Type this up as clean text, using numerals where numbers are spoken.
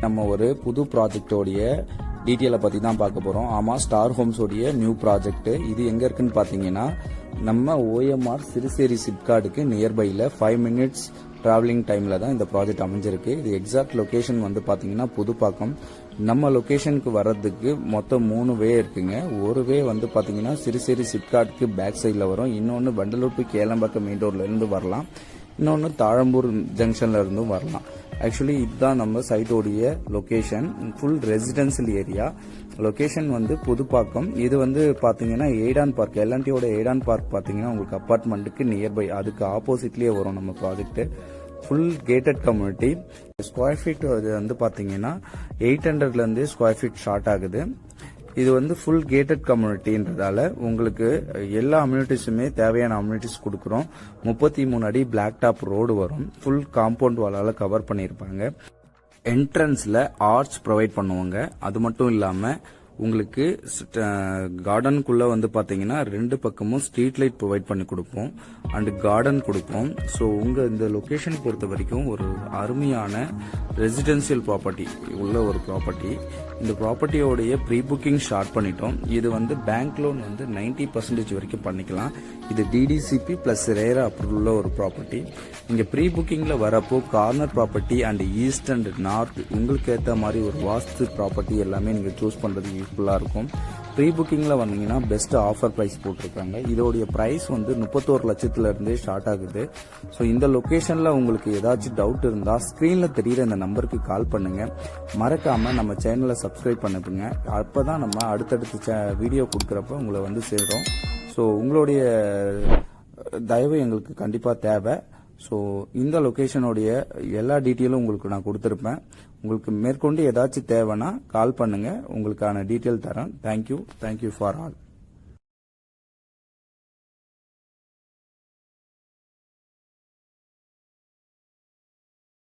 நம்ம ஒரு புது ப்ராஜெக்டோடைய டீட்டெயிலை பற்றி தான் பார்க்க போகிறோம். ஆமாம், ஸ்டார் ஹோம்ஸோடைய நியூ ப்ராஜெக்ட். இது எங்கே இருக்குன்னு பார்த்தீங்கன்னா நம்ம ஓஎம்ஆர் சிறுசேரி சிப்கார்டுக்கு நியர்பையில் 5 minutes டிராவலிங் டைமில் தான் இந்த ப்ராஜெக்ட் அமைஞ்சிருக்கு. இது எக்ஸாக்ட் லொக்கேஷன் வந்து பார்த்தீங்கன்னா புதுப்பாக்கம். நம்ம லொக்கேஷனுக்கு வர்றதுக்கு மொத்தம் 3 வே இருக்குங்க. ஒரு வே வந்து பார்த்தீங்கன்னா சிறுசேரி சிப்கார்டுக்கு பேக் சைடில் வரும். இன்னொன்று வண்டலூர் டு கேளம்பாக்கம் மெயின் ரோட்ல இருந்து வரலாம். இன்னொன்று தாழம்பூர் ஜங்ஷன்ல இருந்தும் வரலாம். ஆக்சுவலி இதுதான் நம்ம சைட்டோடைய location. Full residential area. Location வந்து புதுப்பாக்கம். இது வந்து பாத்தீங்கன்னா எய்டான் பார்க், எல்என்டியோட எய்டான் பார்க் பாத்தீங்கன்னா உங்களுக்கு அபார்ட்மெண்ட்டுக்கு நியர்பை, அதுக்கு ஆப்போசிட்லயே வரும் நம்ம project. Full gated community. Square feet வந்து பாத்தீங்கன்னா 800ல இருந்து ஸ்கொயர் ஃபீட் ஸ்டார்ட் ஆகுது. இது வந்து ஃபுல் கேட்டட் கம்யூனிட்டின்றதால உங்களுக்கு எல்லா அம்யூனிட்டிஸுமே தேவையான அம்யூனிட்டிஸ் கொடுக்குறோம். 33 அடி பிளாக் டாப் ரோடு வரும். ஃபுல் காம்பவுண்ட் வாலால கவர் பண்ணியிருப்பாங்க. என்ட்ரன்ஸ்ல ஆர்ச் ப்ரொவைட் பண்ணுவாங்க. அது மட்டும் இல்லாம உங்களுக்கு கார்டனுக்குள்ள வந்து பாத்தீங்கன்னா 2 பக்கமும் ஸ்ட்ரீட் லைட் ப்ரொவைட் பண்ணி கொடுப்போம் அண்ட் கார்டன் கொடுப்போம். ஸோ உங்க இந்த லொகேஷன் பொறுத்த வரைக்கும் ஒரு அருமையான ரெசிடென்சியல் ப்ராப்பர்ட்டி உள்ள ஒரு ப்ராப்பர்ட்டி. இந்த ப்ராப்பர்ட்டியோடைய ப்ரீ புக்கிங் ஸ்டார்ட் பண்ணிட்டோம். இது வந்து பேங்க் லோன் வந்து 90% வரைக்கும் பண்ணிக்கலாம். இது டிடிசிபி பிளஸ் ரேரா அப்ரூவல் உள்ள ஒரு ப்ராப்பர்ட்டி. நீங்க ப்ரீ புக்கிங்ல வரப்போ corner property and east and north உங்களுக்கு ஏற்ற மாதிரி ஒரு வாஸ்து ப்ராப்பர்ட்டி எல்லாமே நீங்க சூஸ் பண்றது யூஸ்ஃபுல்லா இருக்கும். ப்ரீ புக்கிங்ல வந்தீங்கன்னா பெஸ்ட் ஆஃபர் பிரைஸ் போட்டிருக்காங்க. இதோடைய பிரைஸ் வந்து 31 லட்சத்துல இருந்தே ஸ்டார்ட் ஆகுது. ஸோ இந்த லொகேஷன்ல உங்களுக்கு ஏதாச்சும் டவுட் இருந்தா ஸ்கிரீன்ல தெரியுற இந்த நம்பருக்கு கால் பண்ணுங்க. மறக்காம நம்ம சேனலை சப்ஸ்கிரைப் பண்ணுங்க. அப்பதான் நம்ம அடுத்தடுத்த வீடியோ கொடுக்கறப்ப உங்களை வந்து சேரும். ஸோ உங்களுடைய தயவு எங்களுக்கு கண்டிப்பா தேவை. ஸோ இந்த லொகேஷனுடைய எல்லா டீட்டெயிலும் உங்களுக்கு நான் கொடுத்துருப்பேன். உங்களுக்கு மேற்கொண்டு ஏதாச்சும் தேவைன்னா கால் பண்ணுங்க, உங்களுக்கான டீட்டெயில் தரேன். Thank you for all.